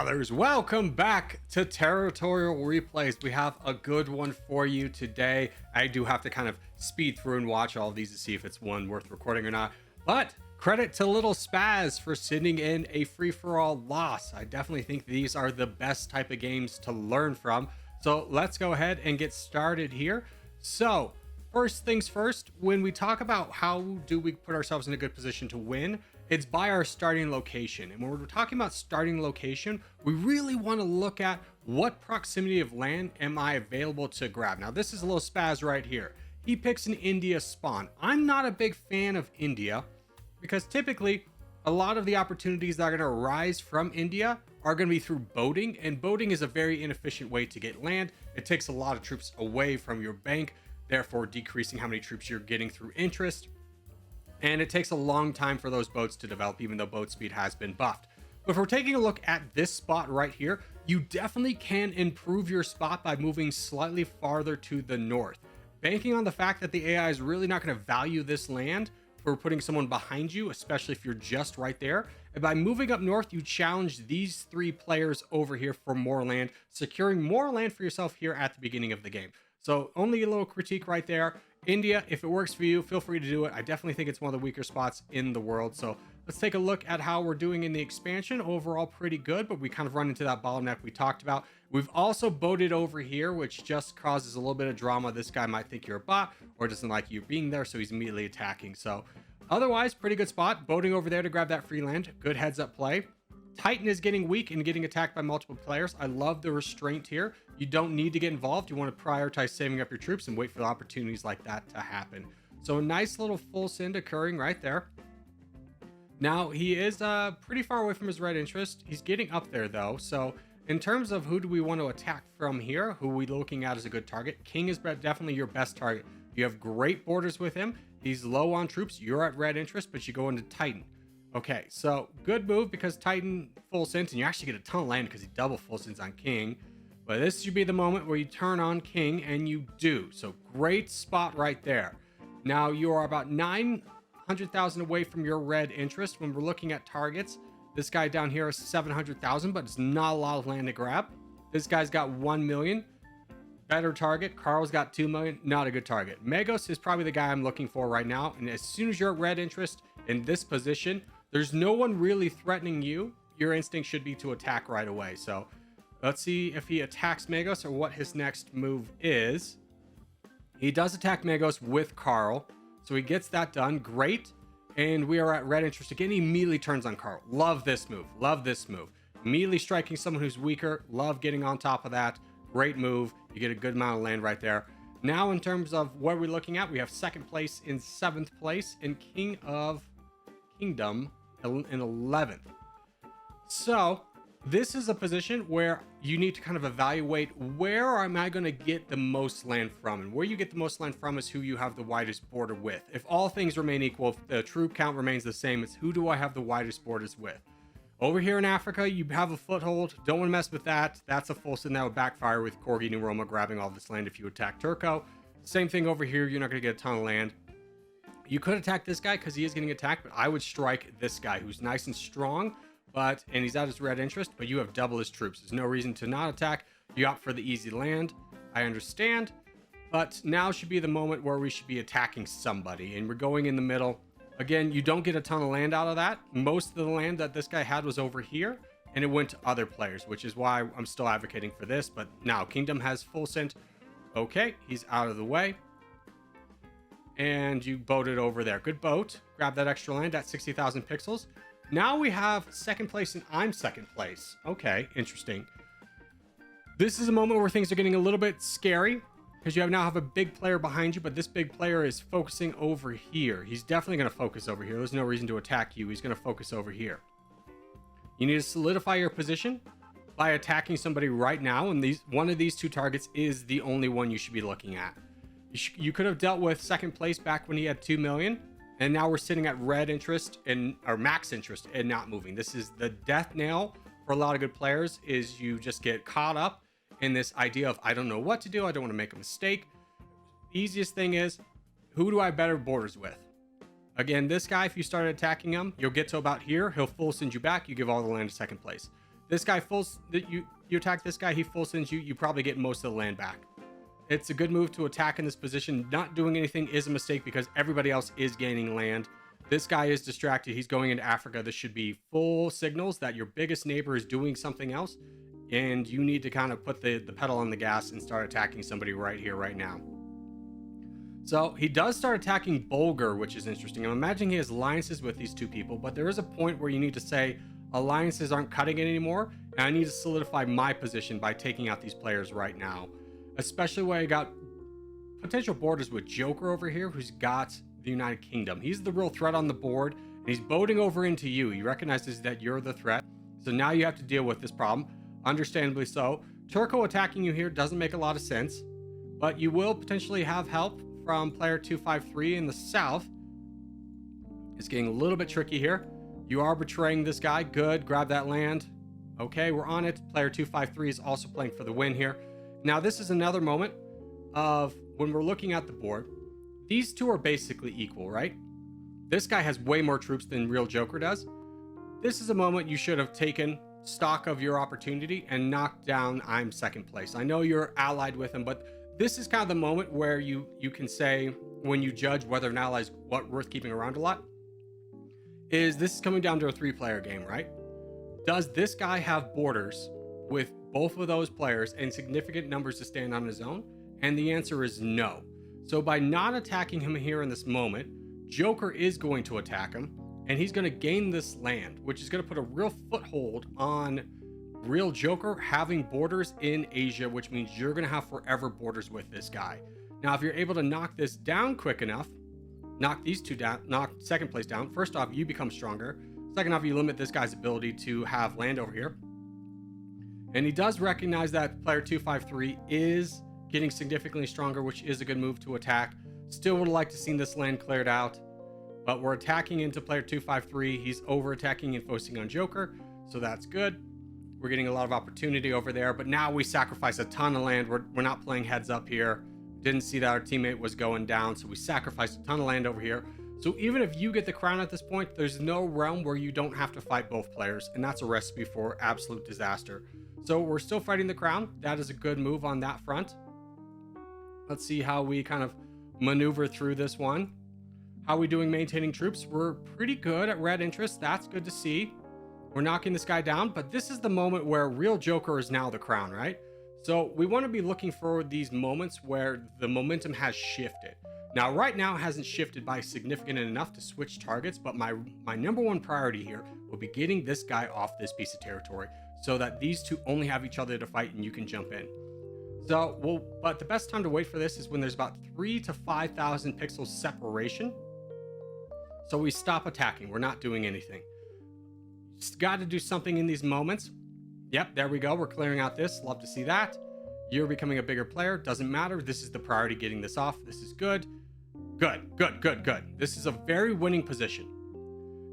brothers, welcome back to Territorial Replays. We have a good one for you today. I do have to kind of speed through and watch all of these to see if it's one worth recording or not, but credit to Little Spaz for sending in a free-for-all loss. I definitely think these are the best type of games to learn from, so let's go ahead and get started here. So first things first, when we talk about how do we put ourselves in a good position to win, it's by our starting location. And when we're talking about starting location, we really want to look at what proximity of land am I available to grab. Now, this is a Little Spaz right here. He picks an India spawn. I'm not a big fan of India because typically a lot of the opportunities that are going to arise from India are going to be through boating, and boating is a very inefficient way to get land. It takes a lot of troops away from your bank, therefore decreasing how many troops you're getting through interest. And it takes a long time for those boats to develop, even though boat speed has been buffed. But if we're taking a look at this spot right here, you definitely can improve your spot by moving slightly farther to the north. Banking on the fact that the AI is really not going to value this land for putting someone behind you, especially if you're just right there. And by moving up north, you challenge these three players over here for more land, securing more land for yourself here at the beginning of the game. So only a little critique right there. India, if it works for you, feel free to do it. I definitely think it's one of the weaker spots in the world. So let's take a look at how we're doing in the expansion. Overall, pretty good, but we kind of run into that bottleneck we talked about. We've also boated over here, which just causes a little bit of drama. This guy might think you're a bot or doesn't like you being there, so he's immediately attacking. So otherwise, pretty good spot. Boating over there to grab that free land. Good heads up play. Titan is getting weak and getting attacked by multiple players. I love the restraint here. You don't need to get involved. You want to prioritize saving up your troops and wait for the opportunities like that to happen. So a nice little full send occurring right there. Now he is pretty far away from his red interest. He's getting up there though. So in terms of who do we want to attack from here, who are we looking at as a good target? King is definitely your best target. You have great borders with him. He's low on troops. You're at red interest, but you go into Titan. Okay, so good move because Titan full sends, and you actually get a ton of land because he double full sends on King. But this should be the moment where you turn on King, and you do. So great spot right there. Now you are about 900,000 away from your red interest. When we're looking at targets, this guy down here is 700,000, but it's not a lot of land to grab. This guy's got 1 million. Better target. Carl's got 2 million. Not a good target. Megos is probably the guy I'm looking for right now. And as soon as you're at red interest in this position, there's no one really threatening you. Your instinct should be to attack right away. So let's see if he attacks Megos or what his next move is. He does attack Megos with Carl. So he gets that done. Great. And we are at red interest again. He immediately turns on Carl. Love this move. Love this move. Immediately striking someone who's weaker. Love getting on top of that. Great move. You get a good amount of land right there. Now in terms of what we're looking at, we have second place in 7th place and King of Kingdom in 11th. So this is a position where you need to kind of evaluate where am I going to get the most land from, and where you get the most land from is who you have the widest border with. If all things remain equal, if the troop count remains the same, it's who do I have the widest borders with. Over here in Africa, you have a foothold. Don't want to mess with that. That's a full send that would backfire with Corgi and Roma grabbing all this land if you attack Turco. Same thing over here. You're not going to get a ton of land. You could attack this guy because he is getting attacked, but I would strike this guy who's nice and strong, and he's at his red interest, but you have double his troops. There's no reason to not attack. You opt for the easy land. I understand, but now should be the moment where we should be attacking somebody, and we're going in the middle. Again, you don't get a ton of land out of that. Most of the land that this guy had was over here, and it went to other players, which is why I'm still advocating for this. But now Kingdom has full sent. Okay, he's out of the way. And you boated over there. Good boat. Grab that extra land at 60,000 pixels. Now we have second place and I'm second place. Okay, interesting. This is a moment where things are getting a little bit scary because you now have a big player behind you, but this big player is focusing over here. He's definitely going to focus over here. There's no reason to attack you. He's going to focus over here. You need to solidify your position by attacking somebody right now, and one of these two targets is the only one you should be looking at. You could have dealt with second place back when he had 2 million, and now we're sitting at red interest or max interest and not moving. This is the death nail for a lot of good players, is you just get caught up in this idea of I don't know what to do. I don't want to make a mistake. Easiest thing is, who do I have better borders with? Again, this guy, if you started attacking him, you'll get to about here. He'll full send you back. You give all the land to second place. This guy you attack this guy, he full sends you, you probably get most of the land back. It's a good move to attack in this position. Not doing anything is a mistake because everybody else is gaining land. This guy is distracted. He's going into Africa. This should be full signals that your biggest neighbor is doing something else, and you need to kind of put the pedal on the gas and start attacking somebody right here, right now. So he does start attacking Bulgar, which is interesting. I'm imagining he has alliances with these two people, but there is a point where you need to say alliances aren't cutting it anymore, and I need to solidify my position by taking out these players right now. Especially when I got potential borders with Joker over here, who's got the United Kingdom. He's the real threat on the board, and he's boating over into you. He recognizes that you're the threat, so now you have to deal with this problem. Understandably so. Turco attacking you here doesn't make a lot of sense, but you will potentially have help from player 253 in the south. It's getting a little bit tricky here. You are betraying this guy. Good. Grab that land. Okay, we're on it. Player 253 is also playing for the win here. Now, this is another moment of when we're looking at the board. These two are basically equal, right? This guy has way more troops than real Joker does. This is a moment you should have taken stock of your opportunity and knocked down I'm second place. I know you're allied with him, but this is kind of the moment where you can say, when you judge whether an ally is worth keeping around a lot, is this is coming down to a 3-player game, right? Does this guy have borders with both of those players and significant numbers to stand on his own? And the answer is no. So by not attacking him here in this moment, Joker is going to attack him, and he's going to gain this land, which is going to put a real foothold on real Joker having borders in Asia, which means you're going to have forever borders with this guy. Now, if you're able to knock this down quick enough, knock these two down, knock second place down, first off, you become stronger. Second off, you limit this guy's ability to have land over here. And he does recognize that player 253 is getting significantly stronger, which is a good move to attack. Still would like to see this land cleared out, but we're attacking into player 253. He's over attacking and focusing on Joker, so that's good. We're getting a lot of opportunity over there, but now we sacrifice a ton of land. We're not playing heads up here. Didn't see that our teammate was going down, so we sacrificed a ton of land over here. So even if you get the crown at this point, there's no realm where you don't have to fight both players, and that's a recipe for absolute disaster. So we're still fighting the crown. That is a good move on that front. Let's see how we kind of maneuver through this one. How are we doing maintaining troops? We're pretty good at red interest. That's good to see. We're knocking this guy down, but this is the moment where real Joker is now the crown, right? So we want to be looking for these moments where the momentum has shifted. Now, right now, it hasn't shifted by significant enough to switch targets, but my number one priority here will be getting this guy off this piece of territory so that these two only have each other to fight and you can jump in. So, but the best time to wait for this is when there's about 3,000 to 5,000 pixels separation. So we stop attacking. We're not doing anything. Just got to do something in these moments. Yep, there we go. We're clearing out this. Love to see that. You're becoming a bigger player. Doesn't matter. This is the priority, getting this off. This is good. Good, good, good, good. This is a very winning position.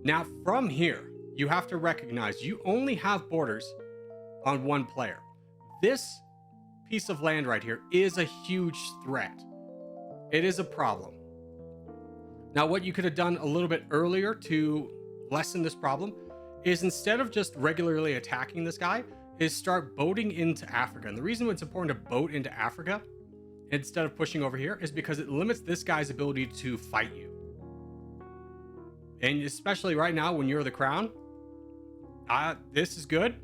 Now, from here, you have to recognize you only have borders on one player. This piece of land right here is a huge threat. It is a problem. Now, what you could have done a little bit earlier to lessen this problem is, instead of just regularly attacking this guy, is start boating into Africa. And the reason it's important to boat into Africa instead of pushing over here is because it limits this guy's ability to fight you. And especially right now when you're the crown, this is good.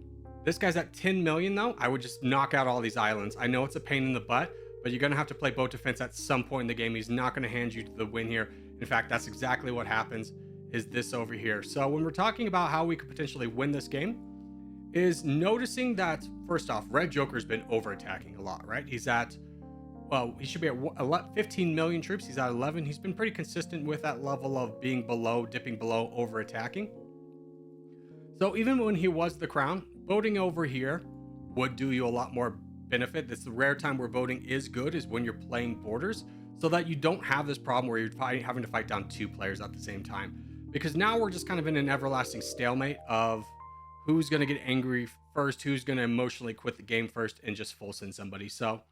This guy's at 10 million though. I would just knock out all these islands. I know it's a pain in the butt, but you're going to have to play boat defense at some point in the game. He's not going to hand you the win here. In fact, that's exactly what happens, is this over here. So when we're talking about how we could potentially win this game, is noticing that, first off, Red Joker's been over attacking a lot, right? He's at, well, he should be at 15 million troops. He's at 11. He's been pretty consistent with that level of being below, dipping below, over attacking. So even when he was the crown, voting over here would do you a lot more benefit. That's the rare time where voting is good, is when you're playing borders, so that you don't have this problem where you're having to fight down two players at the same time. Because now we're just kind of in an everlasting stalemate of who's going to get angry first, who's going to emotionally quit the game first and just full send somebody. So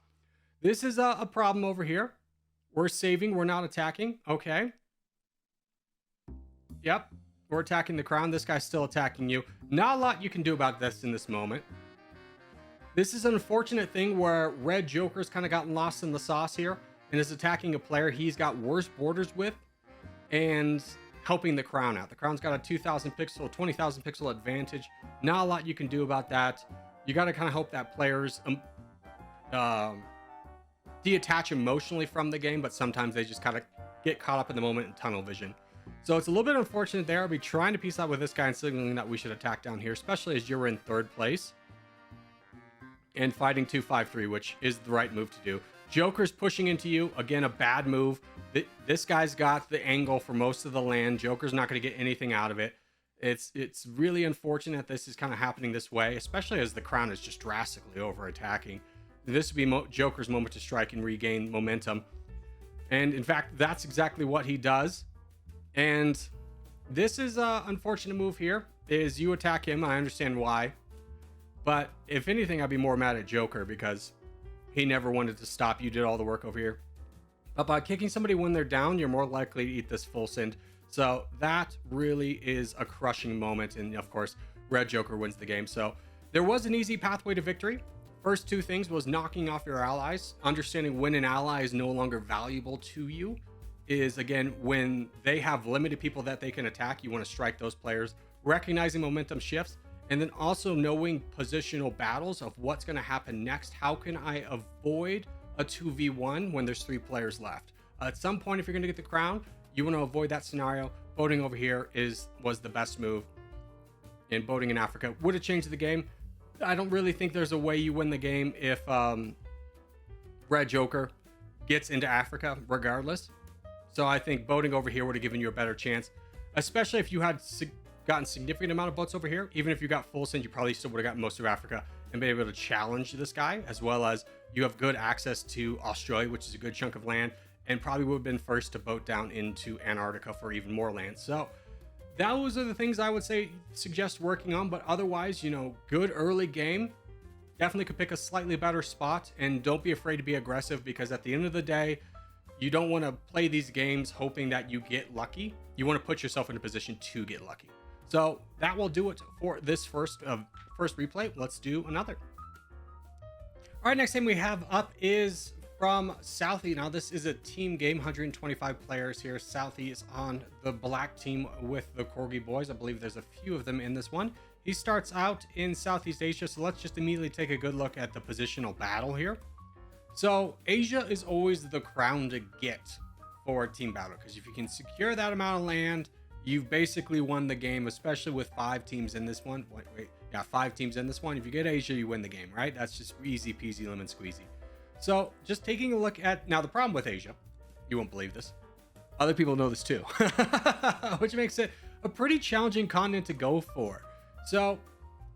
this is a problem over here. We're saving, we're not attacking. Okay. Yep. we're attacking the crown. This guy's still attacking you. Not a lot you can do about this in this moment. This is an unfortunate thing where Red Joker's kind of gotten lost in the sauce here and is attacking a player he's got worse borders with and helping the crown out. The crown's got a 2,000 pixel, 20,000 pixel advantage. Not a lot you can do about that. You got to kind of hope that players detach emotionally from the game, but sometimes they just kind of get caught up in the moment in tunnel vision. So it's a little bit unfortunate there. I'll be trying to piece out with this guy and signaling that we should attack down here, especially as you're in third place and fighting 2-5-3, which is the right move to do. Joker's pushing into you. Again, a bad move. This guy's got the angle for most of the land. Joker's not going to get anything out of it. It's really unfortunate this is kind of happening this way, especially as the crown is just drastically over attacking. This would be Joker's moment to strike and regain momentum. And in fact, that's exactly what he does. And this is an unfortunate move here, is you attack him. I understand why. But if anything, I'd be more mad at Joker because he never wanted to stop. You did all the work over here. But by kicking somebody when they're down, you're more likely to eat this full send. So that really is a crushing moment. And of course, Red Joker wins the game. So there was an easy pathway to victory. First two things was knocking off your allies. Understanding when an ally is no longer valuable to you is, again, when they have limited people that they can attack, you want to strike those players. Recognizing momentum shifts. And then also knowing positional battles of what's going to happen next. How can I avoid a 2v1 when there's 3 players left? At some point, if you're going to get the crown, you want to avoid that scenario. Boating over here was the best move. And boating in Africa would have changed the game. I don't really think there's a way you win the game if Red Joker gets into Africa regardless. So I think boating over here would have given you a better chance, especially if you had gotten significant amount of boats over here. Even if you got full send, you probably still would have gotten most of Africa and been able to challenge this guy, as well as you have good access to Australia, which is a good chunk of land, and probably would have been first to boat down into Antarctica for even more land. So those are the things I would suggest working on. But otherwise, good early game. Definitely could pick a slightly better spot, and don't be afraid to be aggressive, because at the end of the day, you don't want to play these games hoping that you get lucky. You want to put yourself in a position to get lucky. So that will do it for this first replay. Let's do another. All right, next game we have up is from Southie. Now this is a team game, 125 players here. Southie is on the black team with the Corgi boys. I believe there's a few of them in this one. He starts out in Southeast Asia, so let's just immediately take a good look at the positional battle here. So Asia is always the crown to get for a team battle, because if you can secure that amount of land, you've basically won the game, especially with 5 teams in this one. Yeah, 5 teams in this one. If you get Asia, you win the game, right? That's just easy peasy lemon squeezy. So just taking a look at, now the problem with Asia, you won't believe this, other people know this too, which makes it a pretty challenging continent to go for. So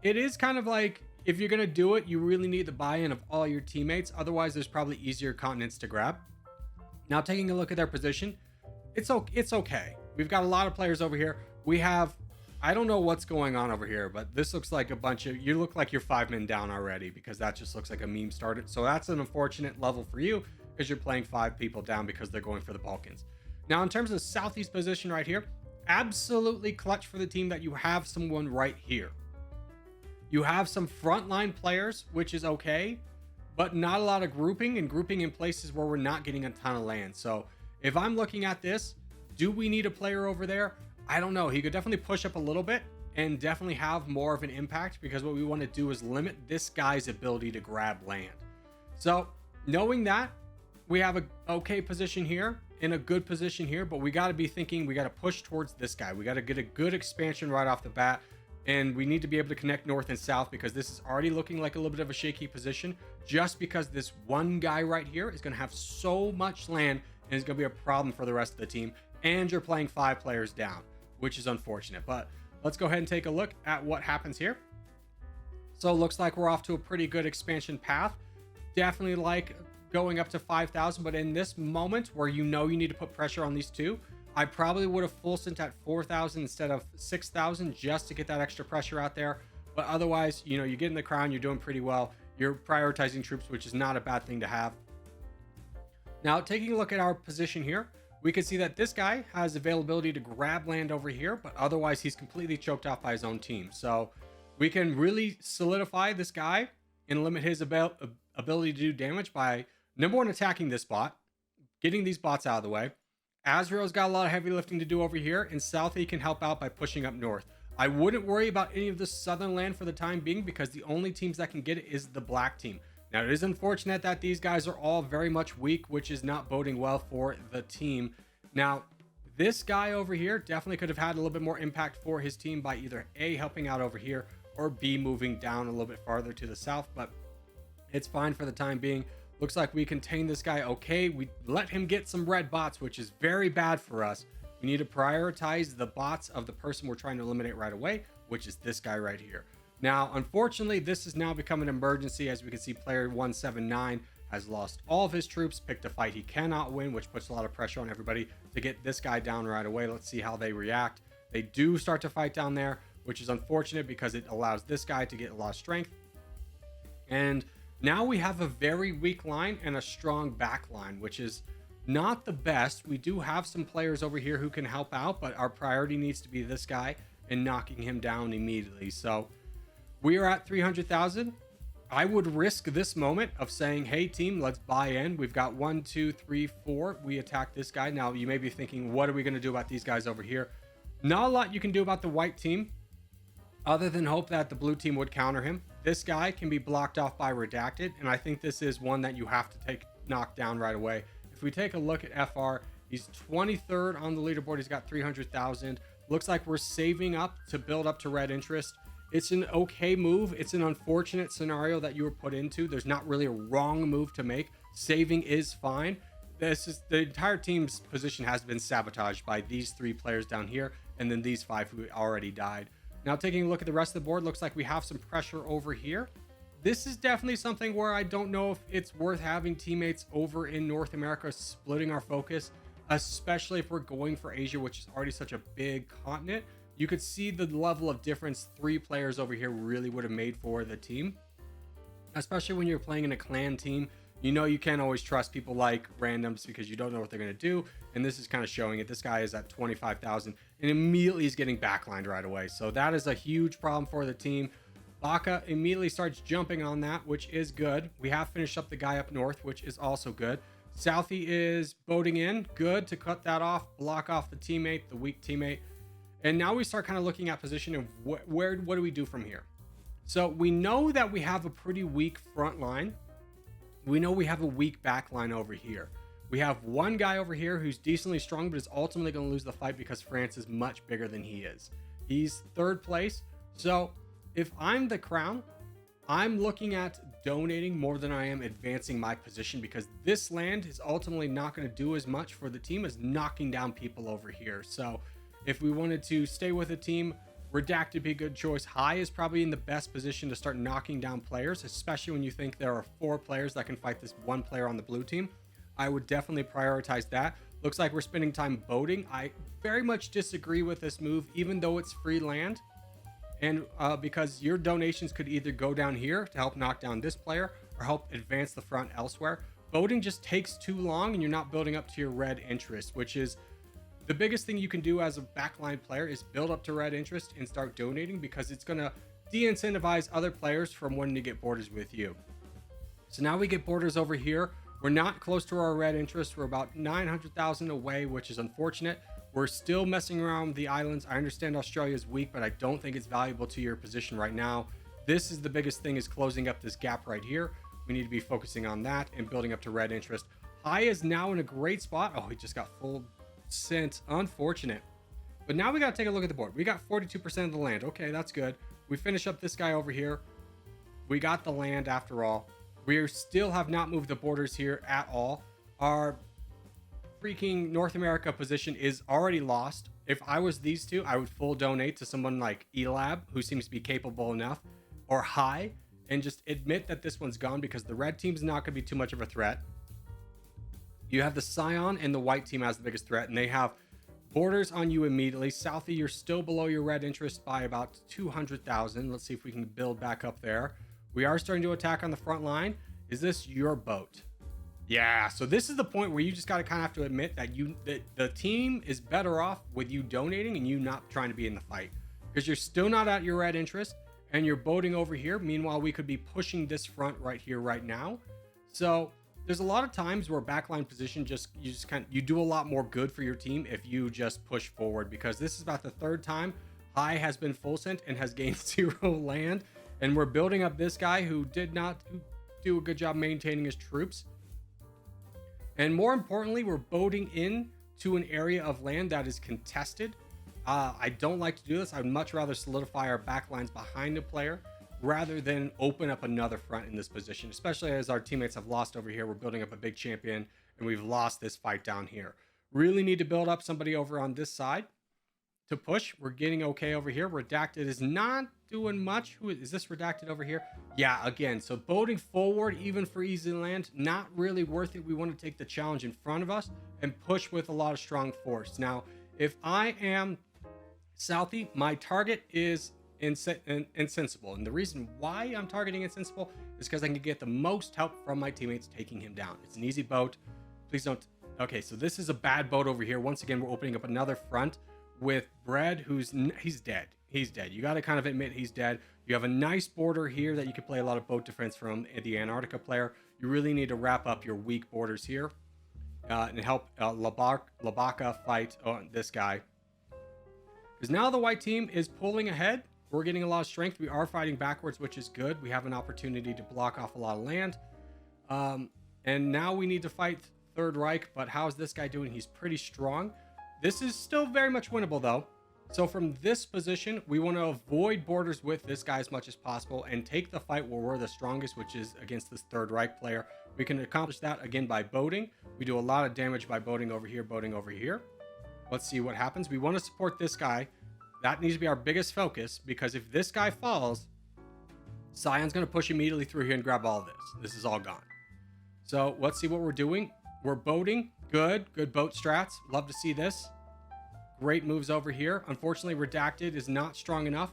it is kind of like, if you're going to do it, you really need the buy-in of all your teammates. Otherwise, there's probably easier continents to grab. Now, taking a look at their position, it's okay. We've got a lot of players over here. We have, I don't know what's going on over here, but this looks like a bunch of, you look like you're 5 men down already, because that just looks like a meme started. So that's an unfortunate level for you, because you're playing 5 people down because they're going for the Balkans. Now, in terms of Southeast position right here, absolutely clutch for the team that you have someone right here. You have some frontline players, which is okay, but not a lot of grouping, and grouping in places where we're not getting a ton of land. So if I'm looking at this, do we need a player over there? I don't know. He could definitely push up a little bit and definitely have more of an impact, because what we want to do is limit this guy's ability to grab land. So knowing that, we have a okay position here and a good position here, but we got to be thinking, we got to push towards this guy. We got to get a good expansion right off the bat, and we need to be able to connect north and south, because this is already looking like a little bit of a shaky position, just because this one guy right here is going to have so much land and it's going to be a problem for the rest of the team. And you're playing 5 players down, which is unfortunate. But let's go ahead and take a look at what happens here. So it looks like we're off to a pretty good expansion path. Definitely like going up to 5,000, but in this moment where you need to put pressure on these two, I probably would have full sent at 4,000 instead of 6,000, just to get that extra pressure out there. But otherwise, you're getting the crown, you're doing pretty well. You're prioritizing troops, which is not a bad thing to have. Now, taking a look at our position here, we can see that this guy has availability to grab land over here, but otherwise he's completely choked off by his own team. So we can really solidify this guy and limit his ability to do damage by, number one, attacking this bot, getting these bots out of the way. Azrael's got a lot of heavy lifting to do over here, and Southie can help out by pushing up north. I wouldn't worry about any of the southern land for the time being, because the only teams that can get it is the black team. Now, it is unfortunate that these guys are all very much weak, which is not boding well for the team. Now, this guy over here definitely could have had a little bit more impact for his team by either A, helping out over here, or B, moving down a little bit farther to the south, but it's fine for the time being. Looks like we contain this guy okay. We let him get some red bots, which is very bad for us. We need to prioritize the bots of the person we're trying to eliminate right away, which is this guy right here. Now, unfortunately, this has now become an emergency. As we can see, player 179 has lost all of his troops, picked a fight he cannot win, which puts a lot of pressure on everybody to get this guy down right away. Let's see how they react. They do start to fight down there, which is unfortunate because it allows this guy to get a lot of strength. And now we have a very weak line and a strong back line, which is not the best. We do have some players over here who can help out, but our priority needs to be this guy and knocking him down immediately. So we are at 300,000. I would risk this moment of saying, hey team, let's buy in. We've got 1, 2, 3, 4. We attack this guy. Now you may be thinking, what are we going to do about these guys over here? Not a lot you can do about the white team, other than hope that the blue team would counter him. This guy can be blocked off by Redacted, and I think this is one that you have to take knocked down right away. If we take a look at FR, he's 23rd on the leaderboard. He's got 300,000. Looks like we're saving up to build up to red interest. It's an okay move. It's an unfortunate scenario that you were put into. There's not really a wrong move to make. Saving is fine. This is the entire team's position has been sabotaged by these 3 players down here, and then these 5 who already died. Now, taking a look at the rest of the board, looks like we have some pressure over here. This is definitely something where I don't know if it's worth having teammates over in North America splitting our focus, especially if we're going for Asia, which is already such a big continent. You could see the level of difference 3 players over here really would have made for the team, especially when you're playing in a clan team. You know, you can't always trust people like randoms because you don't know what they're going to do. And this is kind of showing it. This guy is at 25,000 and immediately is getting backlined right away. So that is a huge problem for the team. Baka immediately starts jumping on that, which is good. We have finished up the guy up north, which is also good. Southie is boating in. Good to cut that off, block off the teammate, the weak teammate. And now we start kind of looking at position of what do we do from here? So we know that we have a pretty weak front line. We know we have a weak back line over here. We have one guy over here who's decently strong, but is ultimately going to lose the fight because France is much bigger than he is. He's 3rd place. So if I'm the crown, I'm looking at donating more than I am advancing my position, because this land is ultimately not going to do as much for the team as knocking down people over here. So if we wanted to stay with a team, Redacted would be a good choice. High is probably in the best position to start knocking down players, especially when you think there are 4 players that can fight this 1 player on the blue team. I would definitely prioritize that. Looks like we're spending time boating. I very much disagree with this move, even though it's free land. And because your donations could either go down here to help knock down this player or help advance the front elsewhere. Boating just takes too long and you're not building up to your red interest, which is the biggest thing you can do as a backline player is build up to red interest and start donating, because it's going to de-incentivize other players from wanting to get borders with you. So now we get borders over here. We're not close to our red interest. We're about 900,000 away, which is unfortunate. We're still messing around with the islands. I understand Australia is weak, but I don't think it's valuable to your position right now. This is the biggest thing, is closing up this gap right here. We need to be focusing on that and building up to red interest. High is now in a great spot. Oh, he just got full sent. Unfortunate. But now we got to take a look at the board. We got 42% of the land. Okay, that's good. We finish up this guy over here. We got the land after all. We still have not moved the borders here at all. Our freaking North America position is already lost. If I was these two, I would full donate to someone like Elab, who seems to be capable enough, or High, and just admit that this one's gone, because the red team's not going to be too much of a threat. You have the Scion and the white team as the biggest threat, and they have borders on you immediately. Southie, you're still below your red interest by about 200,000. Let's see if we can build back up there. We are starting to attack on the front line. Is this your boat? Yeah, so this is the point where you just got to kind of have to admit that the team is better off with you donating and you not trying to be in the fight, because you're still not at your red interest and you're boating over here. Meanwhile, we could be pushing this front right here right now. So there's a lot of times where backline position you do a lot more good for your team if you just push forward, because this is about the third time High has been full sent and has gained 0 land, and we're building up this guy who did not do a good job maintaining his troops. And more importantly, we're boating in to an area of land that is contested. I don't like to do this. I'd much rather solidify our backlines behind the player rather than open up another front in this position, especially as our teammates have lost over here. We're building up a big champion and we've lost this fight down here. Really need to build up somebody over on this side to push. We're getting okay over here. Redacted is not doing much. Who is this Redacted over here? Yeah, again, so boating forward even for easy land, not really worth it. We want to take the challenge in front of us and push with a lot of strong force. Now, if I am Southie, my target is Insensible, and the reason why I'm targeting Insensible is because I can get the most help from my teammates taking him down. It's an easy boat. Please don't. Okay, so this is a bad boat over here. Once again, we're opening up another front with Bread, he's dead. He's dead. You got to kind of admit he's dead. You have a nice border here that you can play a lot of boat defense from the Antarctica player. You really need to wrap up your weak borders here and help Labaka fight this guy. Because now the white team is pulling ahead. We're getting a lot of strength. We are fighting backwards, which is good. We have an opportunity to block off a lot of land. And now we need to fight Third Reich. But how's this guy doing? He's pretty strong. This is still very much winnable, though. So from this position, we want to avoid borders with this guy as much as possible and take the fight where we're the strongest, which is against this Third Reich player. We can accomplish that, again, by boating. We do a lot of damage by boating over here, boating over here. Let's see what happens. We want to support this guy. That needs to be our biggest focus, because if this guy falls, Scion's going to push immediately through here and grab all this. This is all gone. So let's see what we're doing. We're boating. Good boat strats. Love to see this. Great moves over here. Unfortunately, Redacted is not strong enough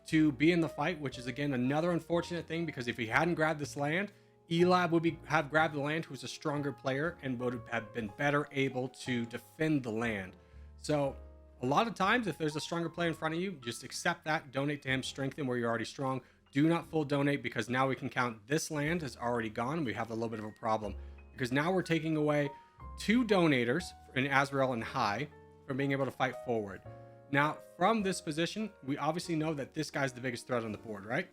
to be in the fight, which is, again, another unfortunate thing, because if he hadn't grabbed this land, Elab would have grabbed the land, who's a stronger player, and would have been better able to defend the land. So a lot of times, if there's a stronger player in front of you, just accept that, donate to him, strengthen where you're already strong. Do not full donate, because now we can count this land as already gone, and we have a little bit of a problem, because now we're taking away 2 donators in Azrael and High from being able to fight forward. Now, from this position, we obviously know that this guy's the biggest threat on the board, right?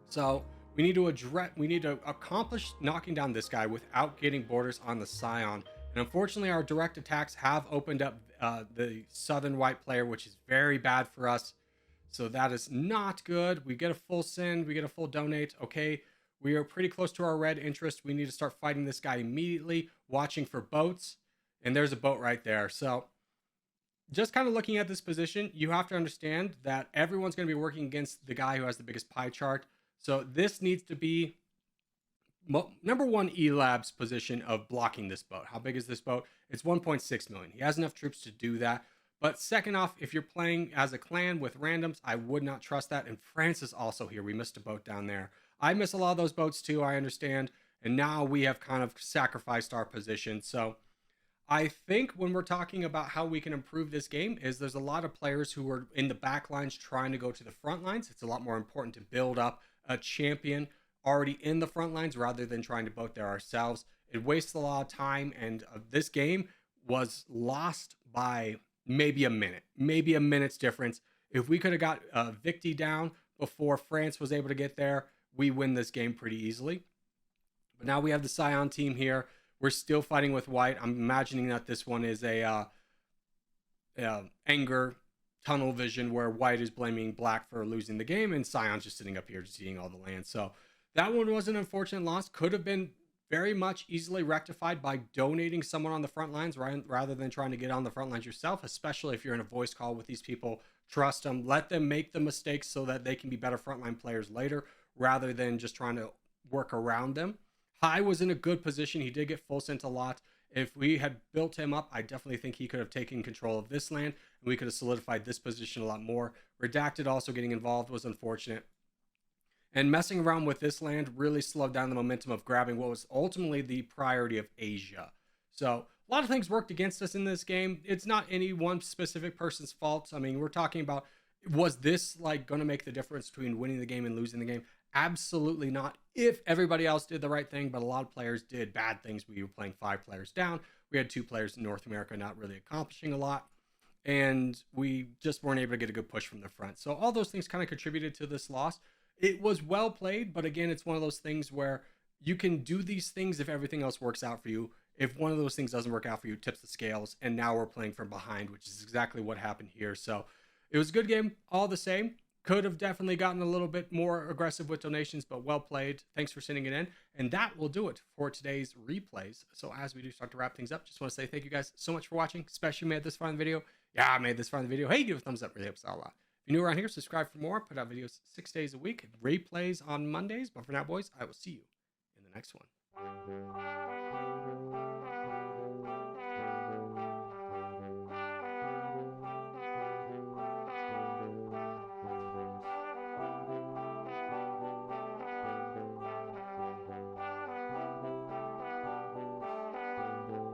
So we need to accomplish knocking down this guy without getting borders on the Scion. And unfortunately, our direct attacks have opened up the southern white player, which is very bad for us. So that is not good. We get a full send, we get a full donate. Okay, we are pretty close to our red interest. We need to start fighting this guy immediately, watching for boats. And there's a boat right there. So just kind of looking at this position, you have to understand that everyone's going to be working against the guy who has the biggest pie chart. So this needs to be number one, Elab's position of blocking this boat. How big is this boat? It's 1.6 million. He has enough troops to do that. But second off, if you're playing as a clan with randoms, I would not trust that. And France is also here. We missed a boat down there. I miss a lot of those boats too, I understand. And now we have kind of sacrificed our position. So I think when we're talking about how we can improve this game is there's a lot of players who are in the back lines trying to go to the front lines. It's a lot more important to build up a champion already in the front lines rather than trying to boat there ourselves. It wastes a lot of time, and this game was lost by maybe a minute's difference. If we could have got Victy down before France was able to get there, we win this game pretty easily. But now we have the Scion team here. We're still fighting with white. I'm imagining that this one is a anger tunnel vision where white is blaming black for losing the game and Scion's just sitting up here just eating all the land. So that one was an unfortunate loss. Could have been very much easily rectified by donating someone on the front lines rather than trying to get on the front lines yourself, especially if you're in a voice call with these people. Trust them. Let them make the mistakes so that they can be better frontline players later rather than just trying to work around them. High was in a good position. He did get full sent a lot. If we had built him up, I definitely think he could have taken control of this land and we could have solidified this position a lot more. Redacted also getting involved was unfortunate. And messing around with this land really slowed down the momentum of grabbing what was ultimately the priority of Asia. So a lot of things worked against us in this game. It's not any one specific person's fault. I mean, we're talking about, was this like going to make the difference between winning the game and losing the game? Absolutely not. If everybody else did the right thing, but a lot of players did bad things. We were playing 5 players down. We had 2 players in North America not really accomplishing a lot. And we just weren't able to get a good push from the front. So all those things kind of contributed to this loss. It was well played, but again, it's one of those things where you can do these things if everything else works out for you. If one of those things doesn't work out for you, tips the scales, and now we're playing from behind, which is exactly what happened here. So it was a good game all the same. Could have definitely gotten a little bit more aggressive with donations, but well played. Thanks for sending it in. And that will do it for today's replays. So as we do start to wrap things up, just want to say thank you guys so much for watching, especially made this far in the video. Yeah, I made this far in the video. Hey, give a thumbs up, really helps out a lot. If you're new around here, subscribe for more. Put out videos 6 days a week, replays on Mondays. But for now, boys, I will see you in the next one.